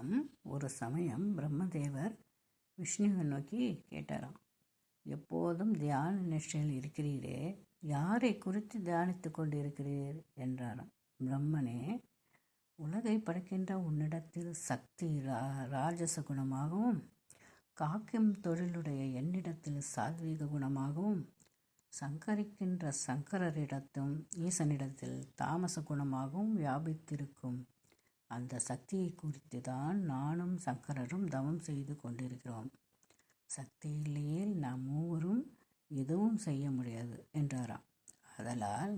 வணக்கம். ஒரு சமயம் பிரம்மதேவர் விஷ்ணுவை நோக்கி கேட்டாராம், எப்போதும் தியான நிஷ்டையில் இருக்கிறீரே, யாரை குறித்து தியானித்து கொண்டிருக்கிறீர் என்றாராம். பிரம்மனே, உலகை படைக்கின்ற உன்னிடத்தில் சக்தி ராஜச குணமாகவும், காக்கும் தொழிலுடைய என்னிடத்தில் சாத்வீக குணமாகவும், சங்கரிக்கின்ற சங்கரரிடத்தும் ஈசனிடத்தில் தாமச குணமாகவும் வியாபித்திருக்கும் அந்த சக்தியை குறித்து தான் நானும் சங்கரரும் தவம் செய்து கொண்டிருக்கிறோம். சக்தி இல்லையே நாம் மூவரும் எதுவும் செய்ய முடியாது என்றாராம். அதனால்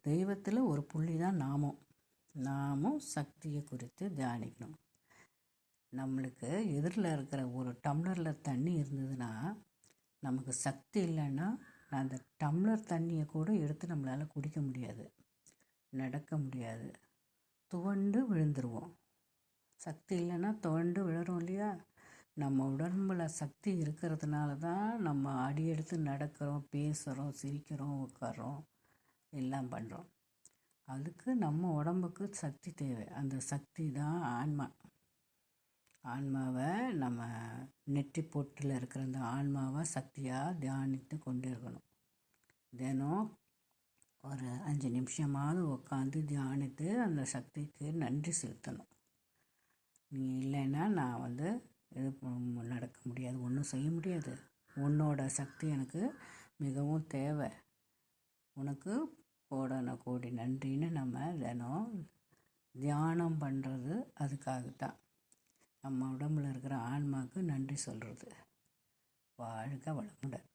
தெய்வத்தில் ஒரு புள்ளி தான் நாமும் சக்தியை குறித்து தியானிக்கணும். நம்மளுக்கு எதிரில் இருக்கிற ஒரு டம்ளரில் தண்ணி இருந்ததுன்னா, நமக்கு சக்தி இல்லைன்னா அந்த டம்ளர் தண்ணியை கூட எடுத்து நம்மளால் குடிக்க முடியாது, நடக்க முடியாது, துவண்டு விழுந்துருவோம். சக்தி இல்லைன்னா துவண்டு விழுறோம் இல்லையா? நம்ம உடம்புல சக்தி இருக்கிறதுனால தான் நம்ம அடி எடுத்து நடக்கிறோம், பேசுகிறோம், சிரிக்கிறோம், உட்காரோம், எல்லாம் பண்ணுறோம். அதுக்கு நம்ம உடம்புக்கு சக்தி தேவை. அந்த சக்தி தான் ஆன்மாவை நம்ம நெற்றி பொட்டில் இருக்கிற அந்த ஆன்மாவை சக்தியாக தியானித்து கொண்டு இருக்கணும். தினம் ஒரு 5 நிமிஷமாவது உட்காந்து தியானித்து அந்த சக்திக்கு நன்றி செலுத்தணும். நீ இல்லைன்னா நான் இது நடக்க முடியாது, ஒன்றும் செய்ய முடியாது. உன்னோட சக்தி எனக்கு மிகவும் தேவை. உனக்கு கோடி நன்றின்னு நம்ம தினம் தியானம் பண்ணுறது அதுக்காகத்தான். நம்ம உடம்புல இருக்கிற ஆன்மாவுக்கு நன்றி சொல்கிறது. வாழ்க வளமுடன்.